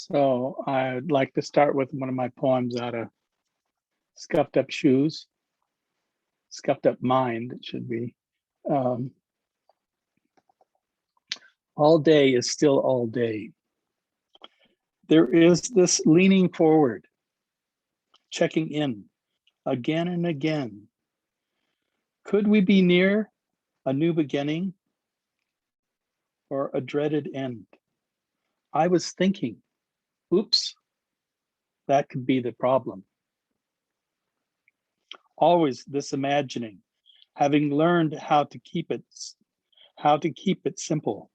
So I'd like to start with one of my poems out of Scuffed Up Shoes, Scuffed Up Mind, it should be. All day is still all day. There is this leaning forward, checking in again and again. Could we be near a new beginning or a dreaded end? I was thinking, oops, that could be the problem. Always this imagining, having learned how to keep it simple.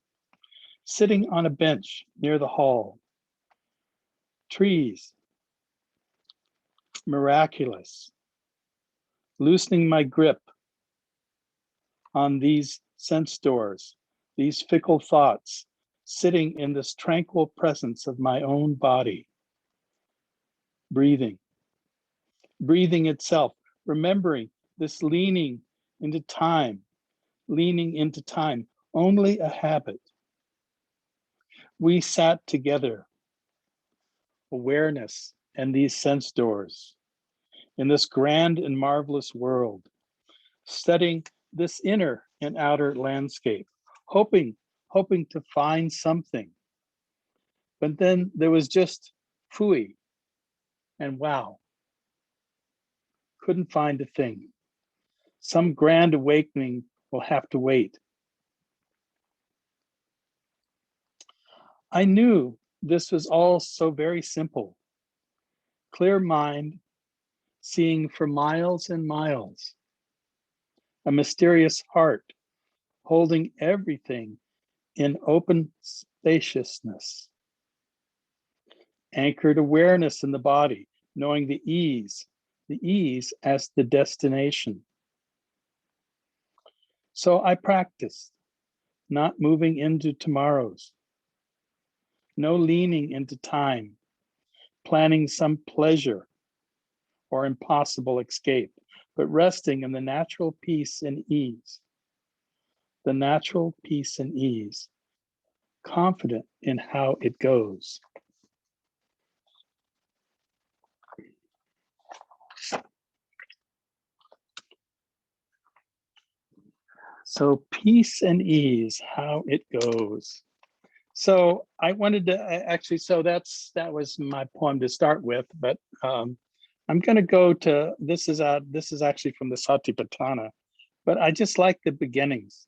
Sitting on a bench near the hall, trees, miraculous, loosening my grip on these sense doors, these fickle thoughts, sitting in this tranquil presence of my own body, breathing itself, remembering this leaning into time, only a habit. We sat together, awareness and these sense doors, in this grand and marvelous world, studying this inner and outer landscape, hoping to find something. But then there was just phooey and wow. Couldn't find a thing. Some grand awakening will have to wait. I knew this was all so very simple. Clear mind, seeing for miles and miles. A mysterious heart, holding everything in open spaciousness. Anchored awareness in the body, knowing the ease as the destination. So I practiced, not moving into tomorrows. No leaning into time, planning some pleasure or impossible escape, but resting in the natural peace and ease. The natural peace and ease, confident in how it goes. So peace and ease, how it goes. So I wanted to actually, so that was my poem to start with, but I'm going to go to, this is actually from the Satipatthana, but I just like the beginnings.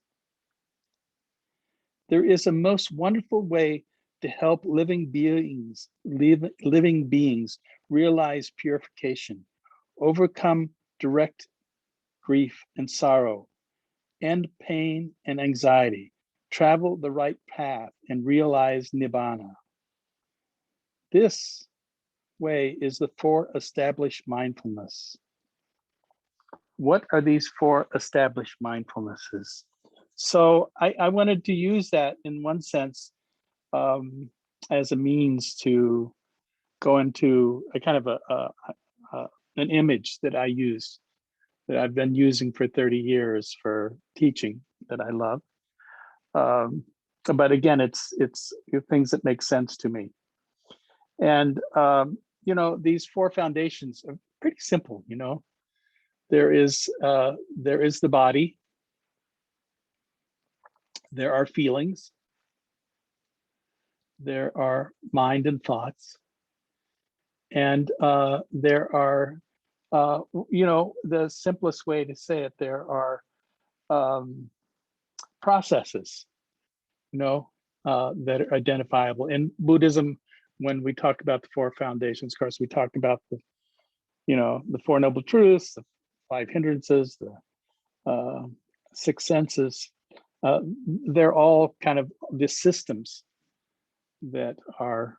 There is a most wonderful way to help living beings realize purification, overcome direct grief and sorrow, end pain and anxiety, travel the right path and realize Nibbana. This way is the 4 established mindfulness. What are these 4 established mindfulnesses? So I wanted to use that in one sense as a means to go into a kind of an image that I use, that I've been using for 30 years for teaching, that I love. But again, it's things that make sense to me. And you know, these 4 foundations are pretty simple. You know, there is the body, there are feelings, there are mind and thoughts, and there are, you know, the simplest way to say it, there are processes, you know, that are identifiable. In Buddhism, when we talk about the 4 foundations, of course, we talk about the, you know, the 4 noble truths, the 5 hindrances, the 6 senses. They're all kind of the systems that are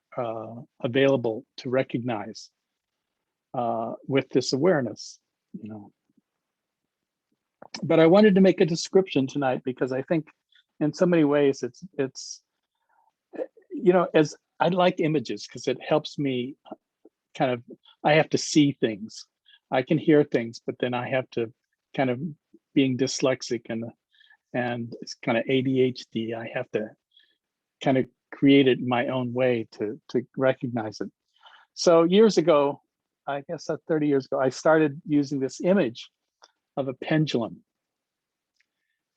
available to recognize with this awareness, you know. But I wanted to make a description tonight because I think in so many ways it's you know, as I like images because it helps me kind of, I have to see things. I can hear things, but then I have to kind of, being dyslexic and it's kind of ADHD, I have to kind of create it in my own way to recognize it. So years ago, I guess 30 years ago, I started using this image of a pendulum.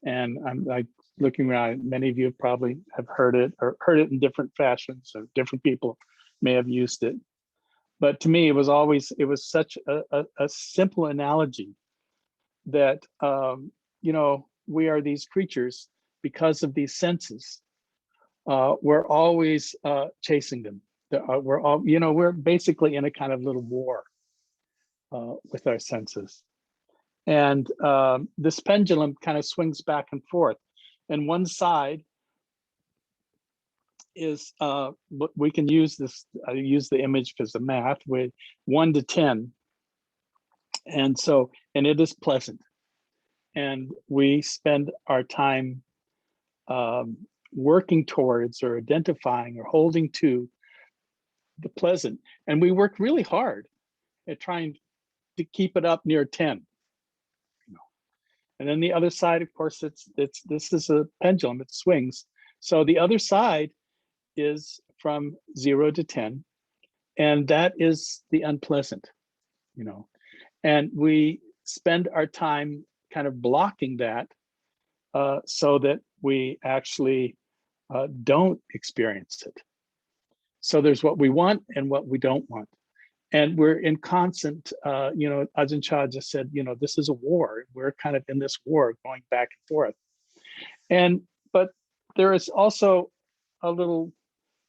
And I'm like looking around, many of you probably have heard it or heard it in different fashions, or different people may have used it. But to me, it was such a simple analogy that, we are these creatures because of these senses. We're always chasing them. We're basically in a kind of little war with our senses. And this pendulum kind of swings back and forth. And one side is, we can use this, I use the image because of math, with 1 to 10. And it is pleasant. And we spend our time working towards or identifying or holding to the pleasant. And we work really hard at trying to keep it up near 10. And then the other side, of course, this is a pendulum, it swings. So the other side is from 0 to 10, and that is the unpleasant, and we spend our time kind of blocking that so that we actually don't experience it. So there's what we want and what we don't want. And we're in constant, Ajahn Chah just said, this is a war. We're kind of in this war going back and forth. But there is also a little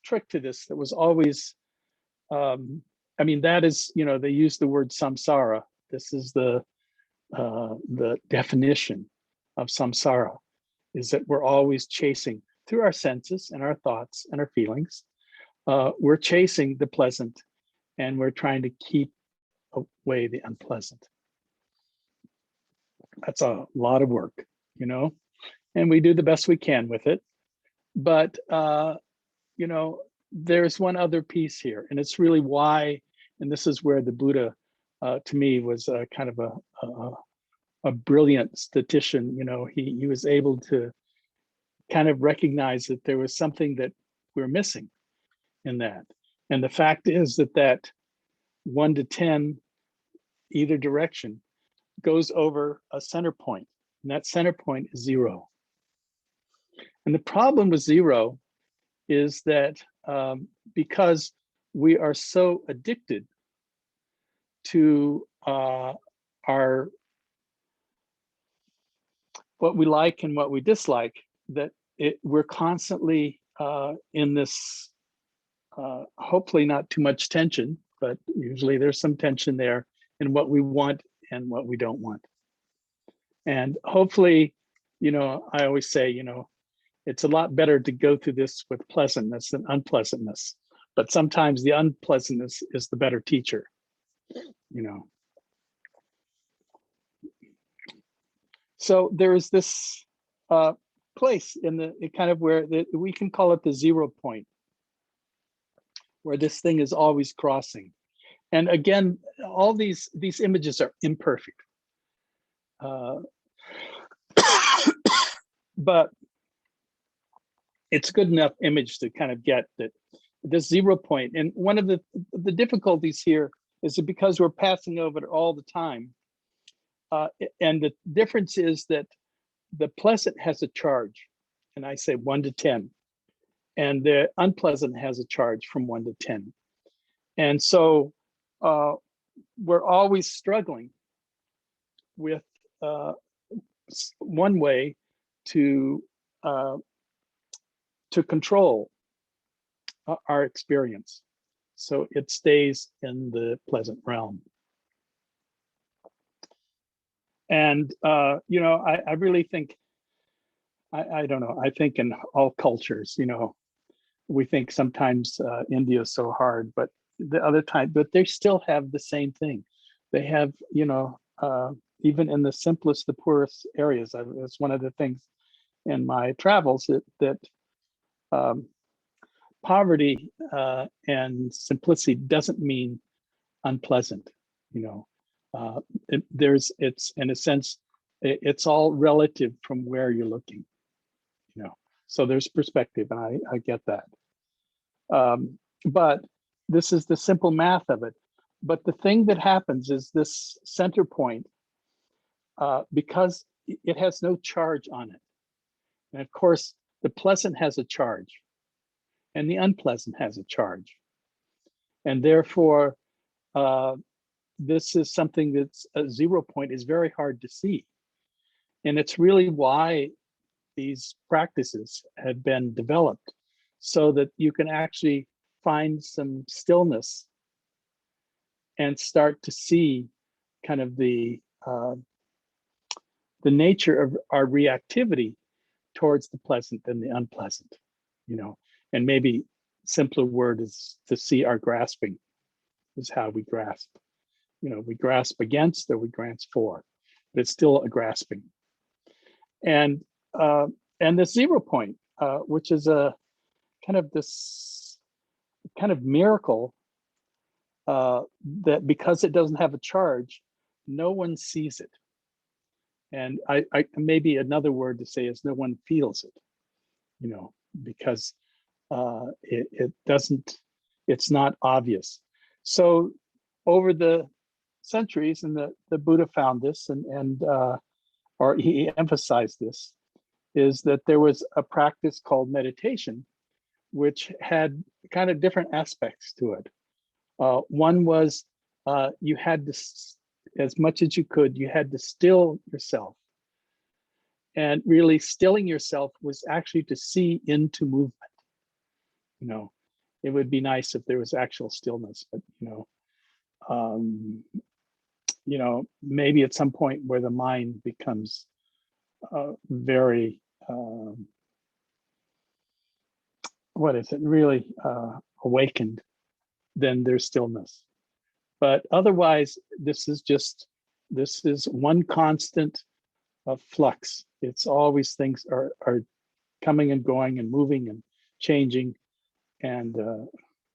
trick to this that was always, that is, they use the word samsara. This is the definition of samsara, is that we're always chasing through our senses and our thoughts and our feelings. We're chasing the pleasant, and we're trying to keep away the unpleasant. That's a lot of work, and we do the best we can with it. But, there's one other piece here, and it's really why, and this is where the Buddha, to me, was kind of a brilliant statistician. He was able to kind of recognize that there was something that we're missing in that. And the fact is that 1 to 10, either direction, goes over a center point, and that center point is 0. And the problem with 0 is that because we are so addicted to our what we like and what we dislike, that we're constantly in this, hopefully not too much tension, but usually there's some tension there in what we want and what we don't want. And hopefully, I always say, it's a lot better to go through this with pleasantness than unpleasantness. But sometimes the unpleasantness is the better teacher, So there is this place in the kind of where we can call it the 0 point, where this thing is always crossing. And again, all these images are imperfect. But it's a good enough image to kind of get that this 0 point. And one of the difficulties here is that because we're passing over it all the time, and the difference is that the pleasant has a charge, and I say 1 to 10, and the unpleasant has a charge from 1 to 10. And so we're always struggling with one way to control our experience, so it stays in the pleasant realm. And I really think, I don't know, I think in all cultures, we think sometimes India is so hard, but the other time, but they still have the same thing. They have, even in the simplest, the poorest areas. It's one of the things in my travels that poverty and simplicity doesn't mean unpleasant. It's in a sense, it's all relative from where you're looking. So there's perspective, and I get that. But this is the simple math of it. But the thing that happens is this center point, because it has no charge on it. And of course, the pleasant has a charge and the unpleasant has a charge. And therefore, this is something that's a 0 point is very hard to see. And it's really why these practices have been developed, so that you can actually find some stillness and start to see kind of the nature of our reactivity towards the pleasant and the unpleasant, and maybe simpler word is to see our grasping is how we grasp. We grasp against or we grasp for, but it's still a grasping. And the 0 point, which is a kind of this kind of miracle, that because it doesn't have a charge, no one sees it. And I maybe another word to say is no one feels it, because it doesn't, it's not obvious. So over the centuries, and the Buddha found this, or he emphasized this, is that there was a practice called meditation, which had kind of different aspects to it. One was you had to, as much as you could, you had to still yourself. And really stilling yourself was actually to see into movement. It would be nice if there was actual stillness, but maybe at some point where the mind becomes very really awakened, then there's stillness. But otherwise, this is one constant of flux. It's always things are coming and going and moving and changing. And of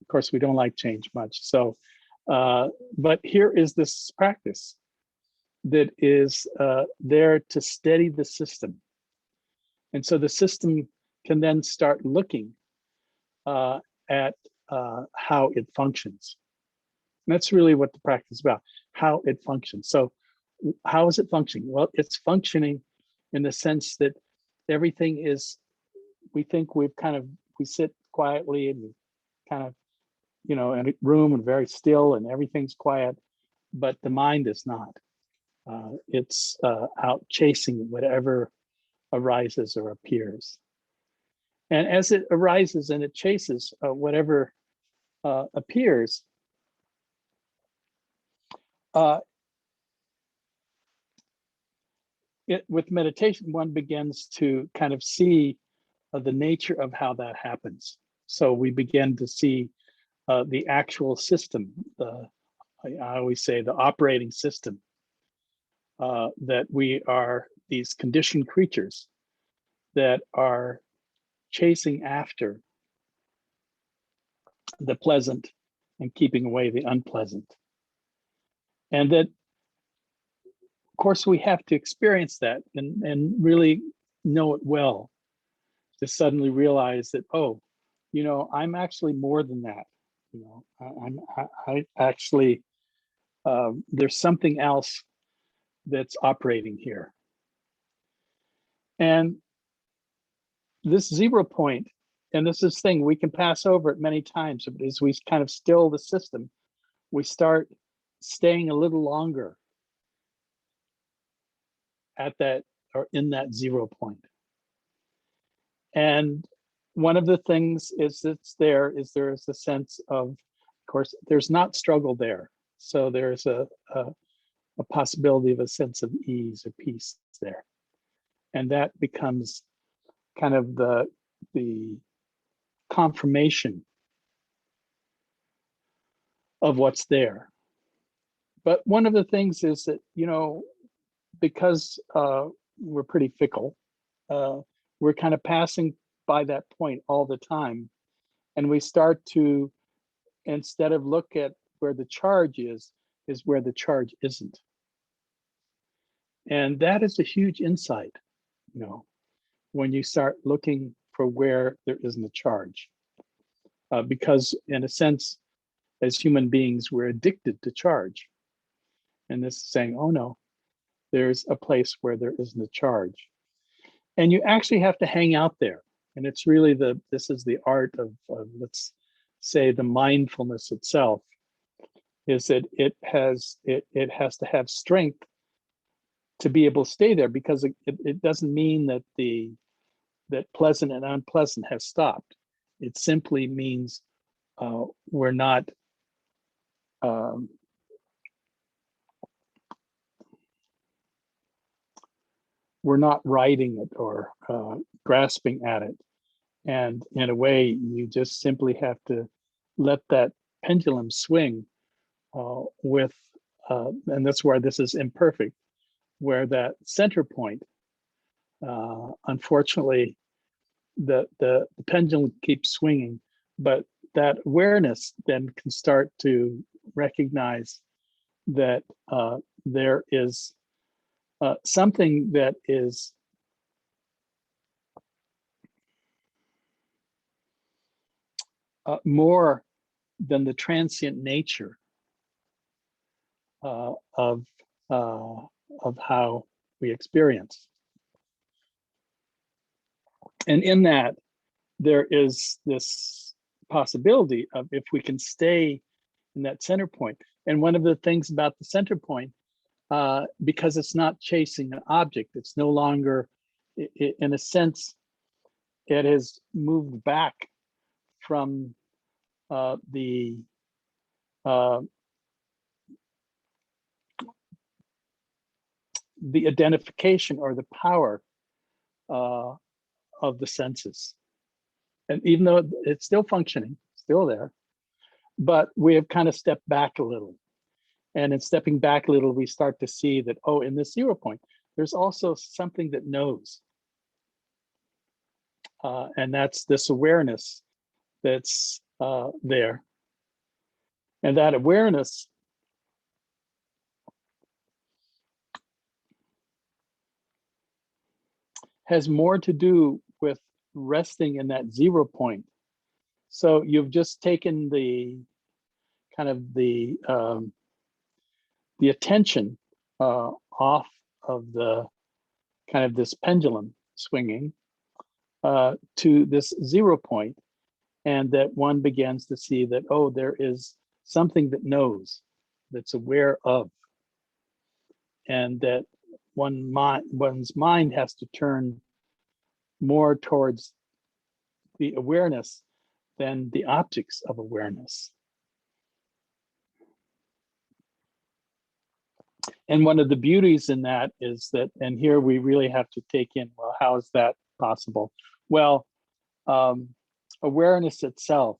course, we don't like change much. So, but here is this practice that is there to steady the system. And so the system can then start looking at how it functions. And that's really what the practice is about, how it functions. So how is it functioning? Well, it's functioning in the sense that everything is, we think we sit quietly and we kind of, in a room and very still and everything's quiet, but the mind is not. It's out chasing whatever arises or appears. And as it arises and it chases whatever appears, with meditation, one begins to kind of see the nature of how that happens. So we begin to see the actual system, I always say the operating system, that we are these conditioned creatures that are chasing after the pleasant and keeping away the unpleasant. And that, of course, we have to experience that and really know it well to suddenly realize that, oh, I'm actually more than that. I actually, there's something else that's operating here. And this 0 point, and this is thing, we can pass over it many times, but as we kind of still the system, we start staying a little longer at that, or in that 0 point. And one of the things is there is a sense of course, there's not struggle there. So there's a possibility of a sense of ease or peace there. And that becomes kind of the confirmation of what's there. But one of the things is that, because we're pretty fickle, we're kind of passing by that point all the time. And we start to, instead of look at where the charge is where the charge isn't. And that is a huge insight, when you start looking for where there isn't a charge. because in a sense, as human beings, we're addicted to charge. And this is saying, oh no, there's a place where there isn't a charge. And you actually have to hang out there. And it's really this is the art of let's say, the mindfulness itself, is that it has to have strength to be able to stay there, because it doesn't mean that that pleasant and unpleasant has stopped. It simply means we're not um, riding it or grasping at it. And in a way, you just simply have to let that pendulum swing with, and that's where this is imperfect, where that center point, unfortunately, the pendulum keeps swinging, but that awareness then can start to recognize that there is something that is more than the transient nature uh, of uh, of how we experience. And in that, there is this possibility of, if we can stay in that center point. And one of the things about the center point, because it's not chasing an object, it's no longer, in a sense, it has moved back from the identification or the power uh, of the senses. And even though it's still functioning, still there, but we have kind of stepped back a little. And in stepping back a little, we start to see that, oh, in this 0 point, there's also something that knows. And that's this awareness that's there. And that awareness has more to do with resting in that 0 point. So you've just taken the kind of the attention off of the kind of this pendulum swinging to this 0 point, and that one begins to see that, oh, there is something that knows, that's aware of, and that one's mind has to turn more towards the awareness than the objects of awareness. And one of the beauties in that is that, and here we really have to take in, well, how is that possible? Well, awareness itself,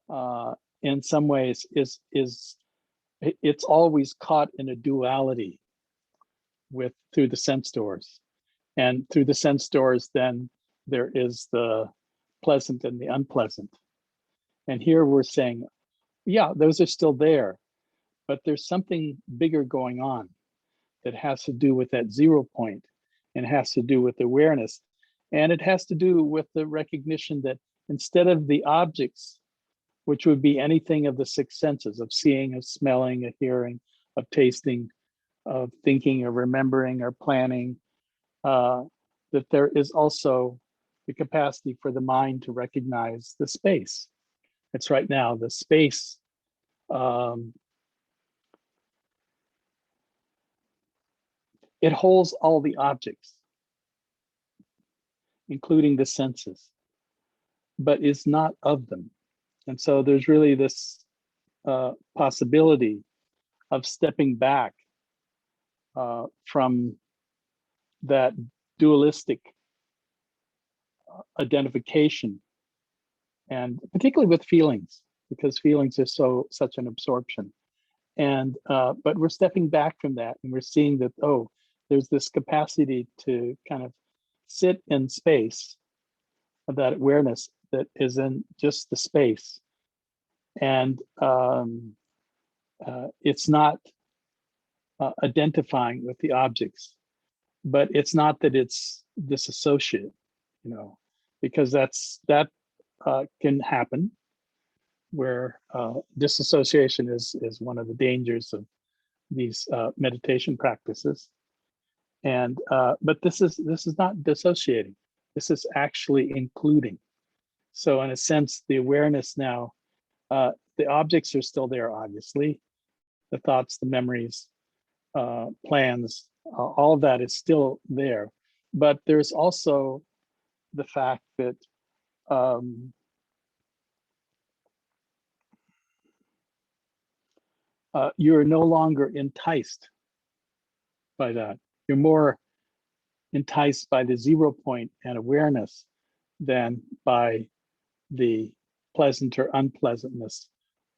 in some ways, is it's always caught in a duality through the sense doors, and through the sense doors, then there is the pleasant and the unpleasant. And here we're saying, yeah, those are still there, but there's something bigger going on that has to do with that 0 point, and has to do with awareness. And it has to do with the recognition that instead of the objects, which would be anything of the 6 senses, of seeing, of smelling, of hearing, of tasting, of thinking, or remembering, or planning, that there is also the capacity for the mind to recognize the space. It's right now, the space it holds all the objects, including the senses, but is not of them. And so there's really this possibility of stepping back from that dualistic identification, and particularly with feelings, because feelings are such an absorption. And but we're stepping back from that, and we're seeing that, oh, there's this capacity to kind of sit in space of that awareness that is in just the space. And it's not identifying with the objects, but it's not that it's disassociated, because that can happen, where disassociation is one of the dangers of these meditation practices. And but this is not dissociating. This is actually including. So in a sense, the awareness now, the objects are still there, obviously. The thoughts, the memories, plans, all of that is still there. But there's also the fact that you're no longer enticed by that. You're more enticed by the 0 point and awareness than by the pleasant or unpleasantness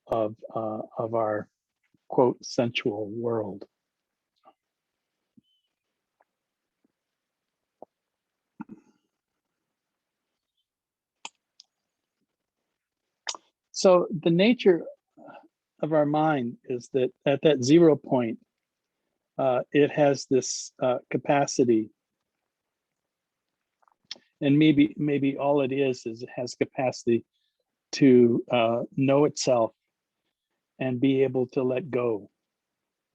of our quote sensual world. So the nature of our mind is that at that 0 point, it has this capacity, and maybe all it is it has capacity to know itself and be able to let go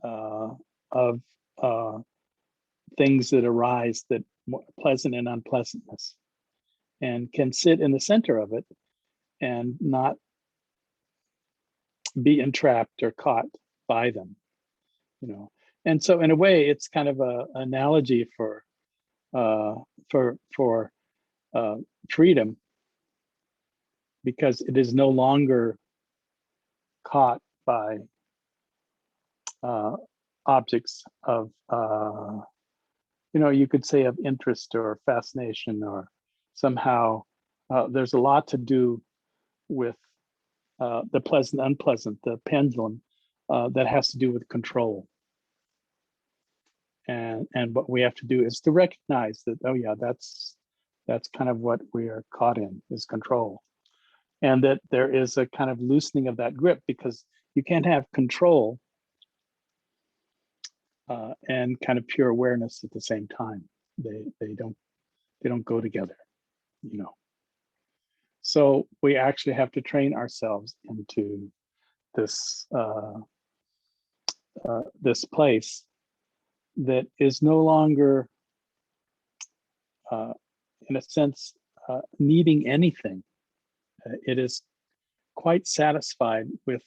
of things that arise, that pleasant and unpleasantness, and can sit in the center of it and not be entrapped or caught by them, you know. And so in a way, it's kind of a analogy for freedom, because it is no longer caught by objects of you could say of interest or fascination, or somehow there's a lot to do with the pleasant, unpleasant, the pendulum that has to do with control. And what we have to do is to recognize that, oh yeah, that's kind of what we are caught in, is control. And that there is a kind of loosening of that grip, because you can't have control and kind of pure awareness at the same time. They don't go together, you know. So we actually have to train ourselves into this this place that is no longer, in a sense, needing anything. It is quite satisfied with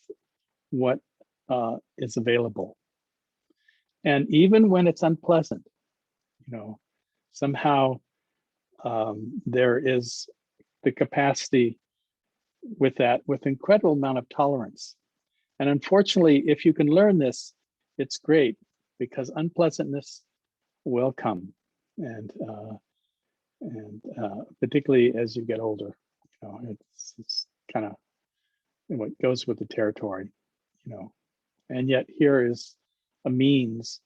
what is available. And even when it's unpleasant, somehow there is the capacity with incredible amount of tolerance. And unfortunately, if you can learn this, it's great, because unpleasantness will come, and particularly as you get older, it's kind of what goes with the territory, And yet here is a means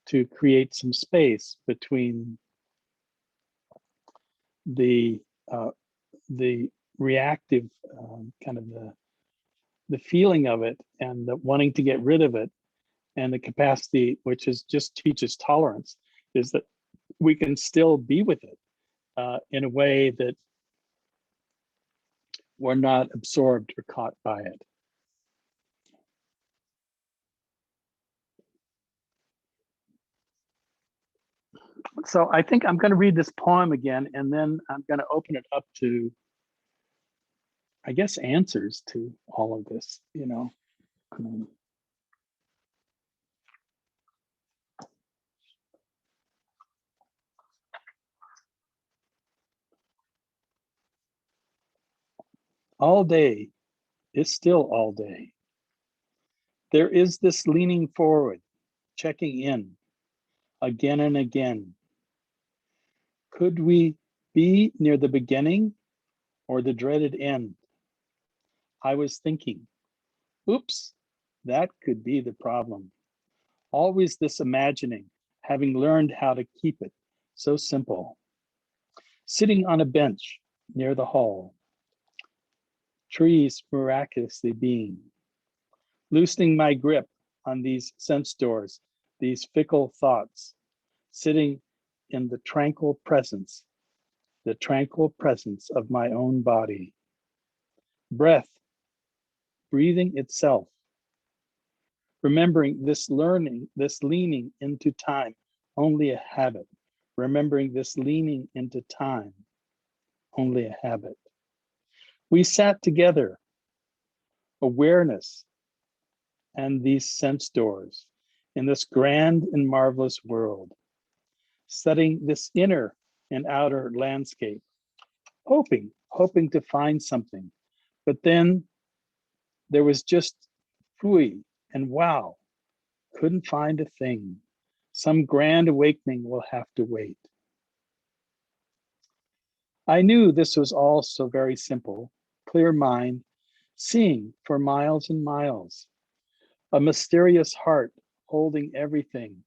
to create some space between the reactive kind of the feeling of it, and the wanting to get rid of it, and the capacity, which is just teaches tolerance, is that we can still be with it in a way that we're not absorbed or caught by it. So I think I'm going to read this poem again, and then I'm going to open it up to, I guess, answers to all of this, All day is still all day. There is this leaning forward, checking in again and again. Could we be near the beginning or the dreaded end? I was thinking, oops, that could be the problem. Always this imagining, having learned how to keep it so simple. Sitting on a bench near the hall, trees miraculously being, loosening my grip on these sense doors, these fickle thoughts, sitting in the tranquil presence of my own body, breath, breathing itself, remembering this learning, this leaning into time, only a habit, remembering this leaning into time, only a habit. We sat together, awareness and these sense doors in this grand and marvelous world, studying this inner and outer landscape, hoping to find something. But then there was just fooey and wow, couldn't find a thing. Some grand awakening will have to wait. I knew this was all so very simple, clear mind, seeing for miles and miles, a mysterious heart holding everything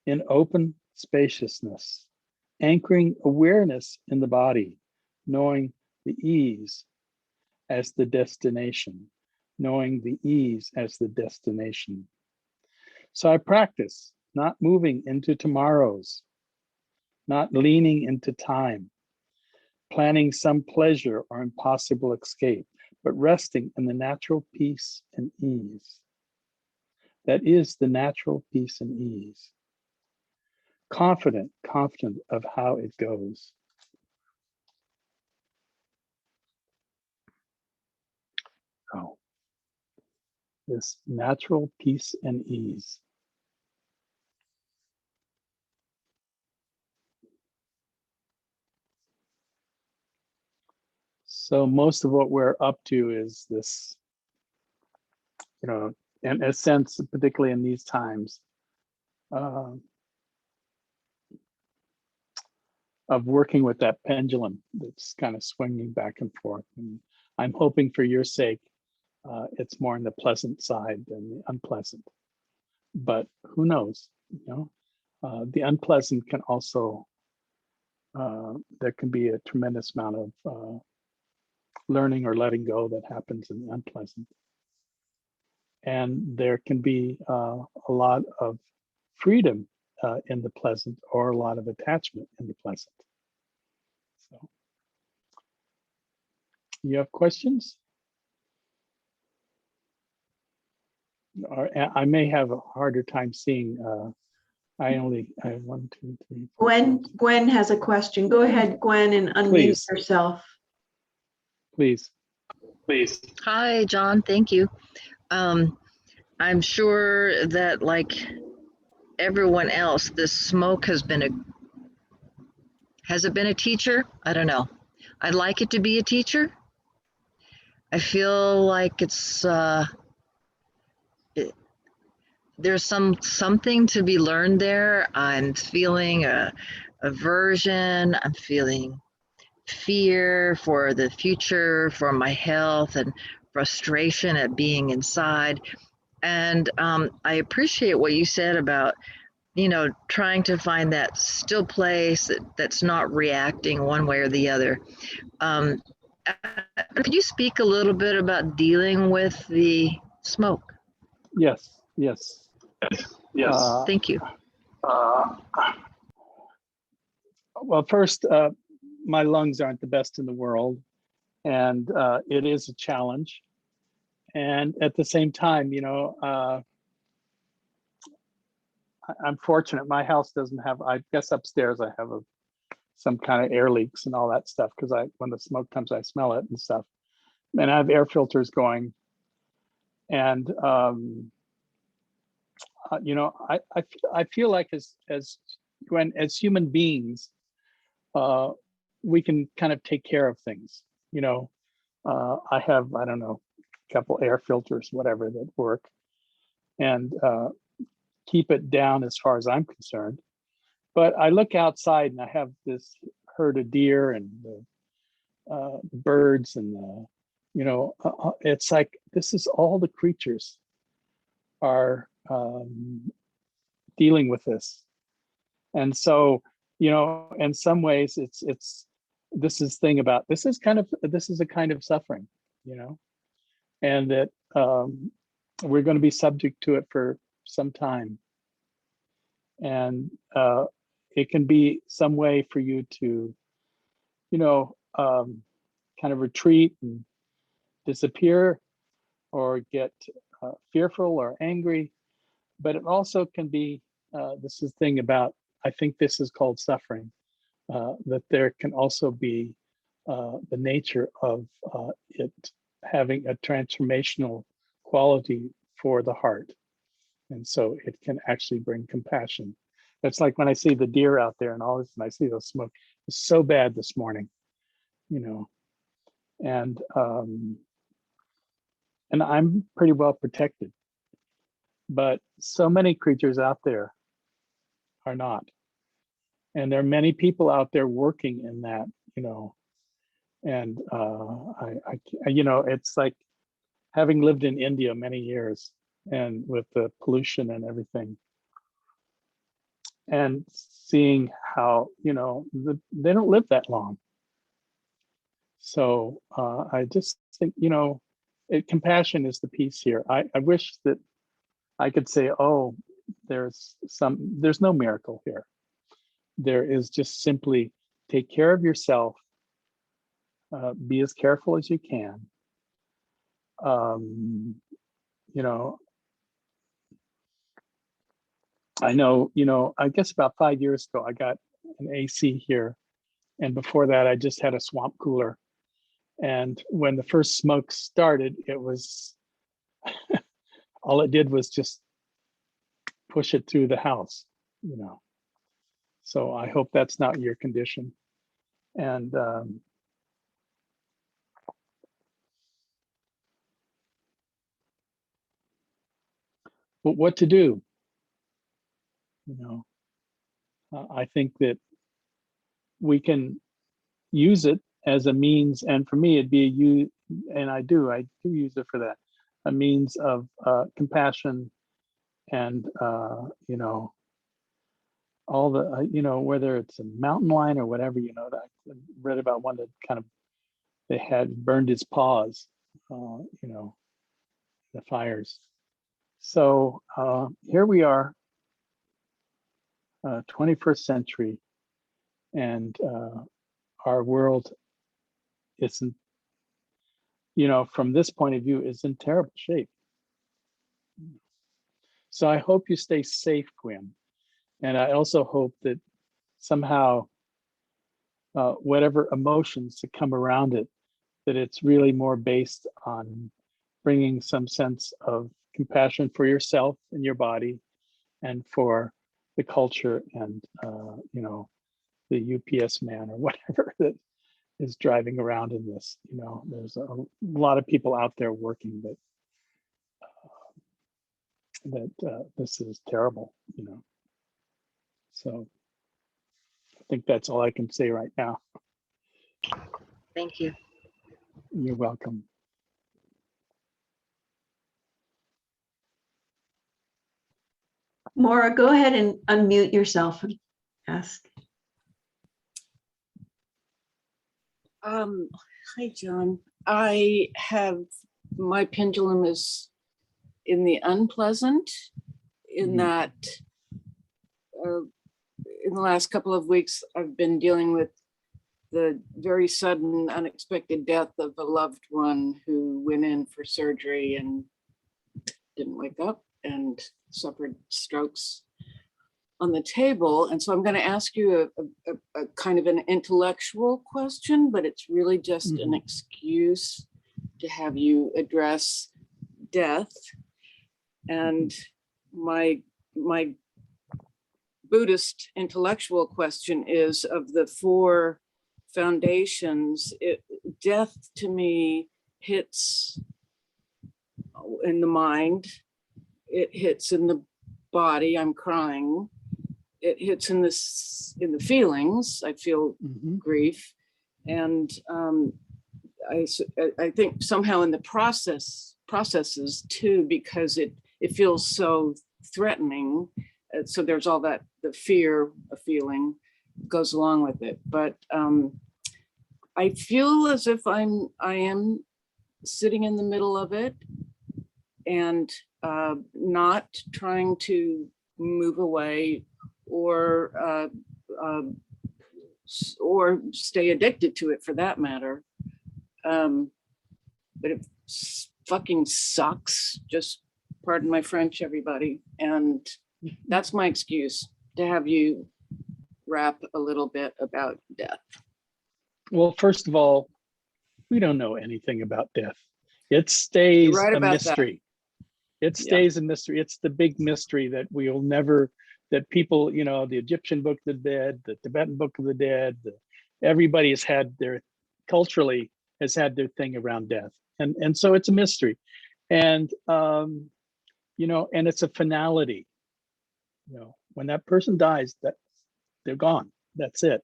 in open spaciousness, anchoring awareness in the body, knowing the ease as the destination, knowing the ease as the destination. So I practice not moving into tomorrows, not leaning into time, planning some pleasure or impossible escape, but resting in the natural peace and ease. That is the natural peace and ease. Confident of how it goes. Oh, this natural peace and ease. So most of what we're up to is this, in a sense, particularly in these times, uh, of working with that pendulum that's kind of swinging back and forth. And I'm hoping for your sake, it's more on the pleasant side than the unpleasant. But who knows? The unpleasant can also, there can be a tremendous amount of learning or letting go that happens in the unpleasant. And there can be a lot of freedom in the pleasant, or a lot of attachment in the pleasant. So, you have questions? Or I may have a harder time seeing. I have 1, 2, 3, 4, 5, 6. Gwen has a question. Go ahead, Gwen, and unmute Please. yourself. Please. Hi, John. Thank you. I'm sure that, like everyone else, this smoke has it been a teacher? I don't know. I'd like it to be a teacher. I feel like there's something to be learned there. I'm feeling aversion. I'm feeling fear for the future, for my health, and frustration at being inside. And I appreciate what you said about, trying to find that still place that's not reacting one way or the other. Could you speak a little bit about dealing with the smoke? Yes. Thank you. Well, first, my lungs aren't the best in the world, and it is a challenge. And at the same time, I'm fortunate. My house doesn't have, I guess upstairs I have some kind of air leaks and all that stuff, because when the smoke comes, I smell it and stuff. And I have air filters going. And I feel like as human beings, we can kind of take care of things. I have, I don't know, a couple air filters, whatever, that work, and keep it down as far as I'm concerned. But I look outside and I have this herd of deer and the birds and it's like, this is all the creatures are dealing with this. And so, in some ways this is a kind of suffering, and that we're going to be subject to it for some time. And it can be some way for you to, kind of retreat and disappear or get fearful or angry, but it also can be, this is the thing about, I think this is called suffering, that there can also be the nature of it having a transformational quality for the heart. And so it can actually bring compassion. It's like when I see the deer out there and all this, and I see those smoke, it's so bad this morning, you know, and I'm pretty well protected, but so many creatures out there are not. And there are many people out there working in that, you know, and you know, it's like having lived in India many years and with the pollution and everything, and seeing how, you know, they don't live that long. So I just think, you know, compassion is the piece here. I wish that I could say, oh, there's no miracle here. There is just simply take care of yourself, be as careful as you can. You know, I know, you know, I guess about 5 years ago, I got an AC here. And before that, I just had a swamp cooler. And when the first smoke started, it was, all it did was just push it through the house, you know. So I hope that's not your condition. And but what to do, you know, I think that we can use it as a means, and for me it'd be and I do use it for that, a means of compassion and you know, all the you know, whether it's a mountain lion or whatever, you know, that I read about one that kind of, they had burned his paws, you know, the fires. So here we are, 21st century, and our world isn't, you know, from this point of view, is in terrible shape. So I hope you stay safe, Gwen. And I also hope that somehow, whatever emotions that come around it, that it's really more based on bringing some sense of compassion for yourself and your body, and for the culture, and you know, the UPS man or whatever that is driving around in this. You know, there's a lot of people out there working that this is terrible, you know. So I think that's all I can say right now. Thank you. You're welcome. Maura, go ahead and unmute yourself and ask. Hi, John. I have, my pendulum is in the unpleasant, in that in the last couple of weeks, I've been dealing with the very sudden, unexpected death of a loved one who went in for surgery and didn't wake up and suffered strokes on the table. And so I'm going to ask you a kind of an intellectual question, but it's really just an excuse to have you address death. And my Buddhist intellectual question is, of the four foundations, death to me hits in the mind, it hits in the body, I'm crying, it hits in the feelings, I feel grief, and I think somehow in the processes too, because it feels so threatening. So there's all that, the fear of feeling goes along with it. But I feel as if I am sitting in the middle of it, and not trying to move away or stay addicted to it, for that matter. but it fucking sucks. Just pardon my French, everybody. And that's my excuse to have you rap a little bit about death. Well, first of all, we don't know anything about death. It stays You're right a about that. mystery. It stays a mystery. It's the big mystery that we'll never, that people, you know, the Egyptian Book of the Dead, the Tibetan Book of the Dead, everybody has had their, culturally has had their thing around death. And so it's a mystery. And, you know, and it's a finality. You know, when that person dies, that they're gone. That's it.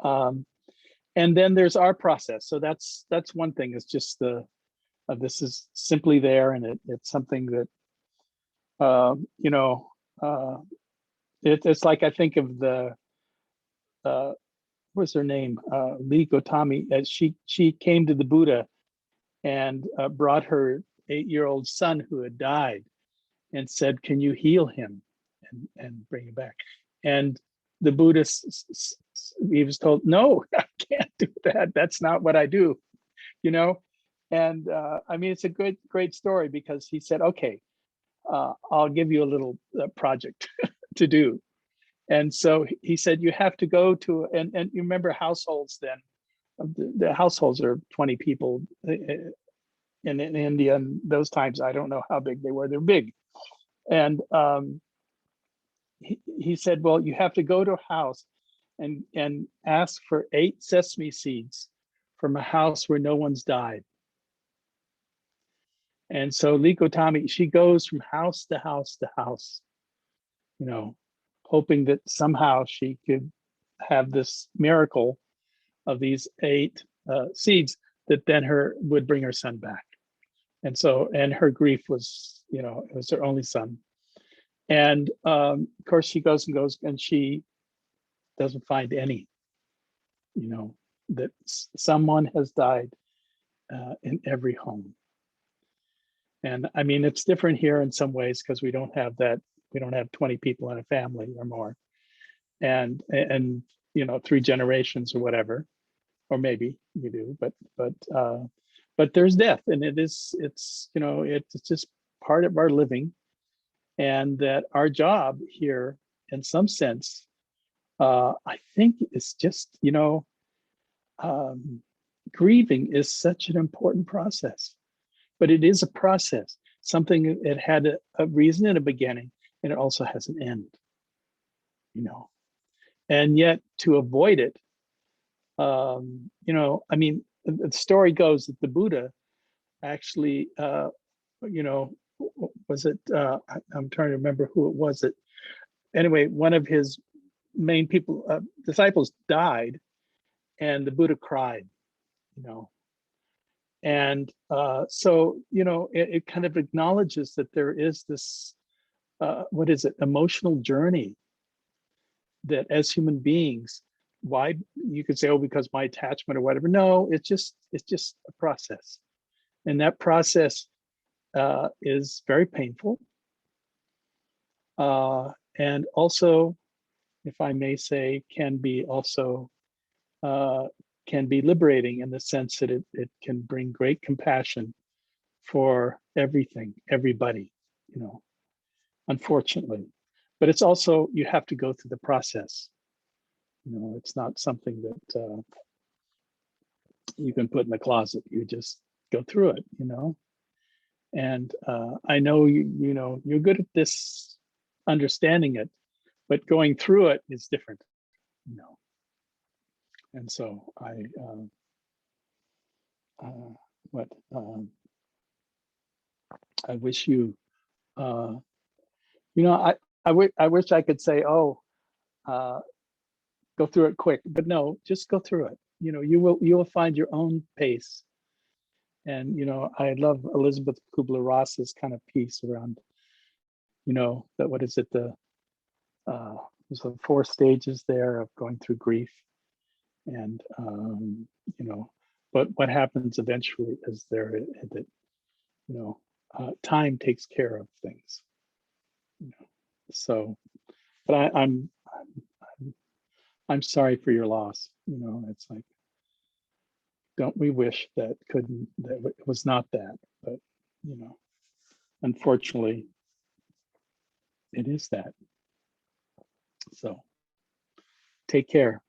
And then there's our process. So that's one thing. It's just the, this is simply there, and it's something that, you know, it's like I think of the, what's her name, Lee Gotami, as she came to the Buddha and brought her 8-year-old son who had died and said, "Can you heal him and bring him back?" And the Buddha, he was told, "No, I can't do that. That's not what I do," you know. And I mean, it's a great story, because he said, "Okay, I'll give you a little project to do." And so he said, "You have to go to," and you remember households then, the households are 20 people in India, and those times, I don't know how big they were, they're big. And he said, "Well, you have to go to a house and ask for 8 sesame seeds from a house where no one's died." And so Liko Tami, she goes from house to house to house, you know, hoping that somehow she could have this miracle of these 8 seeds that then would bring her son back. And so, and her grief was, you know, it was her only son. And of course she goes and goes, and she doesn't find any, you know, that someone has died in every home. And I mean, it's different here in some ways, because we don't have that, we don't have 20 people in a family or more. And you know, 3 generations or whatever, or maybe you do, but there's death, and it's, you know, it's just part of our living. And that our job here, in some sense, I think is just, you know, grieving is such an important process, but it is a process, something that had a reason and a beginning, and it also has an end, you know. And yet to avoid it, you know, I mean, the story goes that the Buddha actually, you know, was it, I'm trying to remember who it was that, anyway, one of his main people, disciples died, and the Buddha cried, you know. And so, you know, it kind of acknowledges that there is this, what is it, emotional journey that as human beings, why, you could say, oh, because my attachment or whatever. No, it's just a process. And that process is very painful. And also, if I may say, can be also, can be liberating, in the sense that it can bring great compassion for everything, everybody, you know, unfortunately. But it's also, you have to go through the process. You know, it's not something that you can put in the closet. You just go through it, you know. And I know you know, you're good at this, understanding it, but going through it is different, you know. And so what I wish you, you know, I wish I could say, oh, go through it quick, but no, just go through it. You know, you will find your own pace. And you know, I love Elizabeth Kubler-Ross's kind of piece around, you know, that, what is it, the there's the 4 stages there of going through grief. And you know, but what happens eventually is that, you know, time takes care of things, you know. So, but I'm sorry for your loss, you know. It's like, don't we wish that it was not that, but you know, unfortunately, it is that. So take care.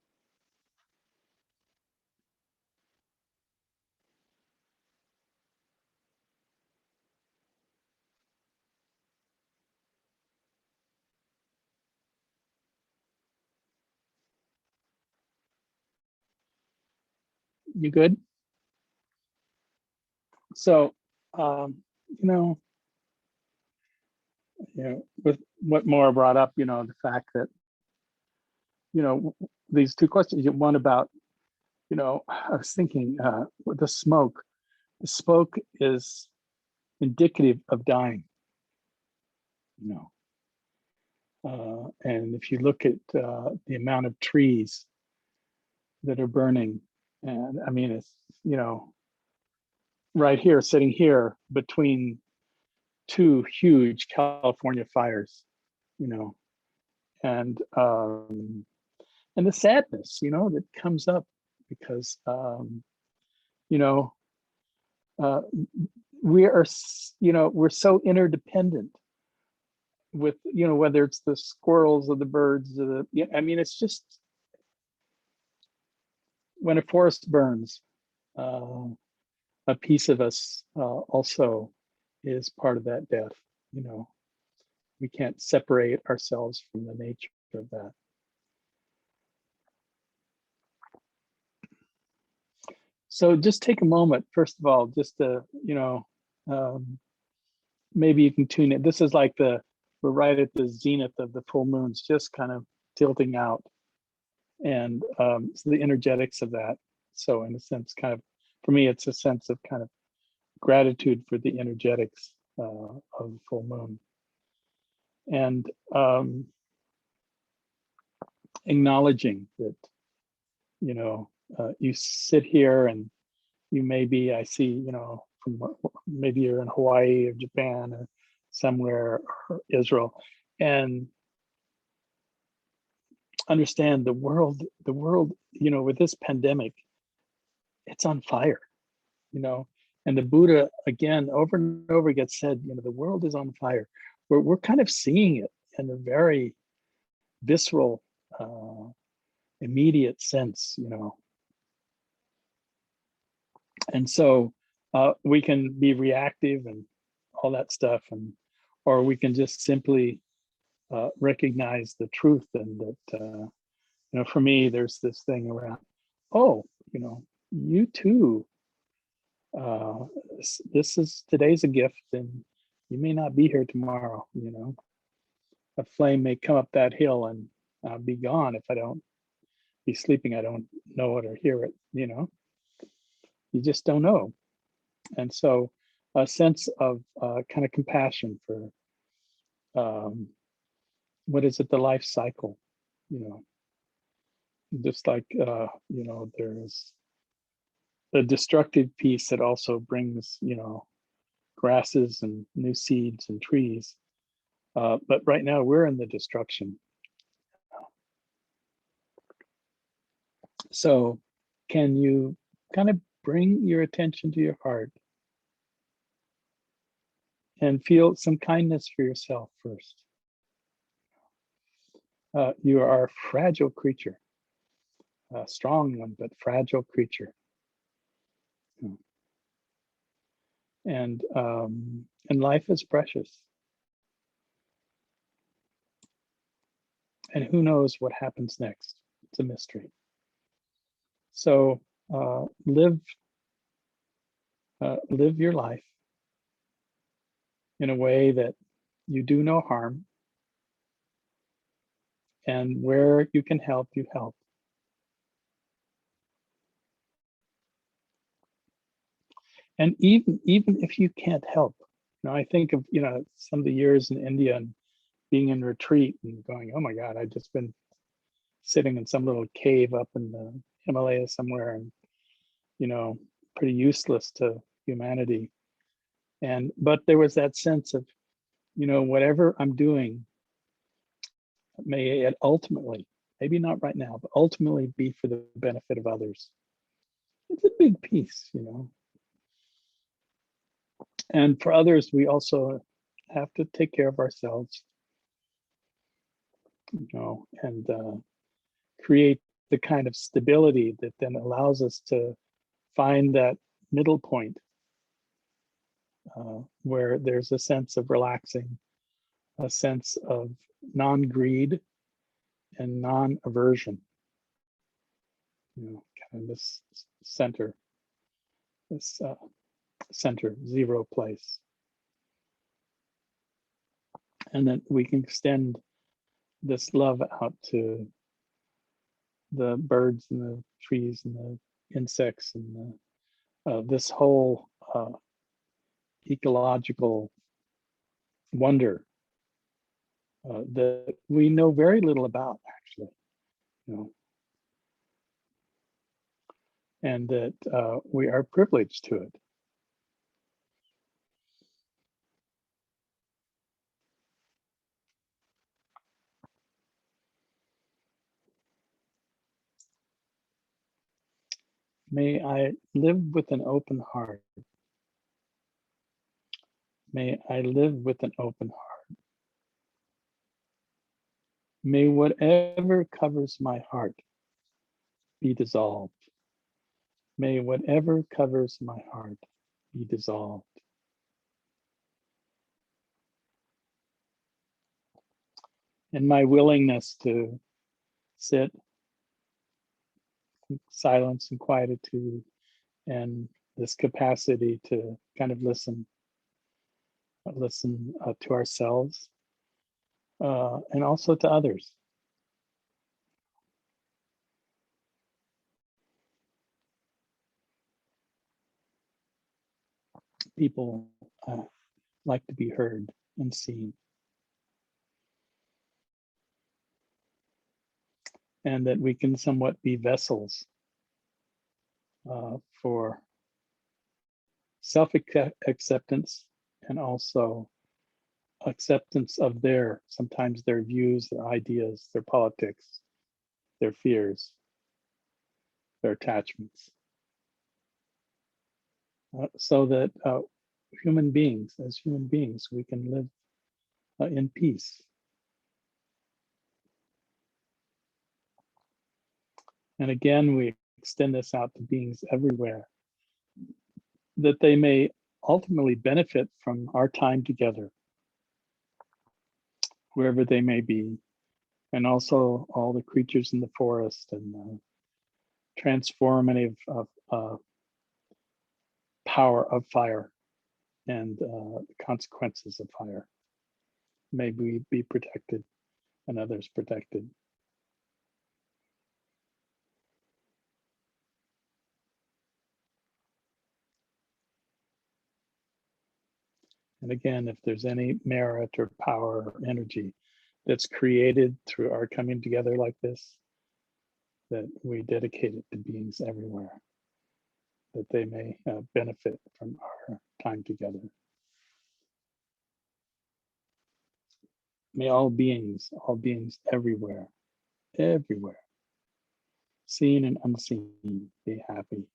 You good? So, with what Maura brought up, the fact that, these two questions, one about, I was thinking, with the smoke is indicative of dying, and if you look at the amount of trees that are burning, and I mean, it's, right here, sitting here between two huge California fires, you know, and um, and the sadness, that comes up because you know, uh, we're so interdependent with, whether it's the squirrels or the birds or yeah, I mean, it's just when a forest burns, uh, a piece of us also is part of that death. You know, we can't separate ourselves from the nature of that. So just take a moment, first of all, just to, um, maybe you can tune in. This is like we're right at the zenith of the full moons, just kind of tilting out. And so the energetics of that. So in a sense, kind of, for me, it's a sense of kind of gratitude for the energetics of the full moon. And acknowledging that, you sit here and you may be, I see, from maybe you're in Hawaii or Japan or somewhere, or Israel, and understand the world, with this pandemic, it's on fire, and the Buddha, again, over and over gets said, the world is on fire. We're kind of seeing it in a very visceral, immediate sense, and so we can be reactive and all that stuff, or we can just simply recognize the truth, and that for me, there's this thing around, oh, you too, uh, today's a gift, and you may not be here tomorrow. A flame may come up that hill and be gone if I don't be sleeping. I don't know it or hear it. You just don't know. And so a sense of kind of compassion for um, what is it, the life cycle, just like there's the destructive piece that also brings grasses and new seeds and trees, but right now we're in the destruction. So can you kind of bring your attention to your heart and feel some kindness for yourself first? You are a fragile creature, a strong one, but fragile creature. And life is precious. And who knows what happens next? It's a mystery. So live your life in a way that you do no harm, and where you can help, you help. And even if you can't help, I think of some of the years in India and being in retreat and going, oh my God, I've just been sitting in some little cave up in the Himalayas somewhere, and pretty useless to humanity. But there was that sense of, whatever I'm doing, may it ultimately, maybe not right now, but ultimately be for the benefit of others. it's a big piece, you know. And for others, we also have to take care of ourselves, you know, and create the kind of stability that then allows us to find that middle point where there's a sense of relaxing, a sense of non-greed and non-aversion, you know, kind of this center, this center, zero place. And then we can extend this love out to the birds and the trees and the insects and this whole ecological wonder that we know very little about, actually, you know, and that we are privileged to it. May I live with an open heart. May I live with an open heart. May whatever covers my heart be dissolved. May whatever covers my heart be dissolved. And my willingness to sit in silence and quietude and this capacity to kind of listen to ourselves and also to others. People like to be heard and seen. And that we can somewhat be vessels for self-acceptance and also acceptance of sometimes their views, their ideas, their politics, their fears, their attachments. So that as human beings, we can live in peace. And again, we extend this out to beings everywhere, that they may ultimately benefit from our time together, wherever they may be, and also all the creatures in the forest and the transformative power of fire and the consequences of fire. May we be protected and others protected. And again, if there's any merit or power or energy that's created through our coming together like this, that we dedicate it to beings everywhere, that they may benefit from our time together. May all beings everywhere, seen and unseen, be happy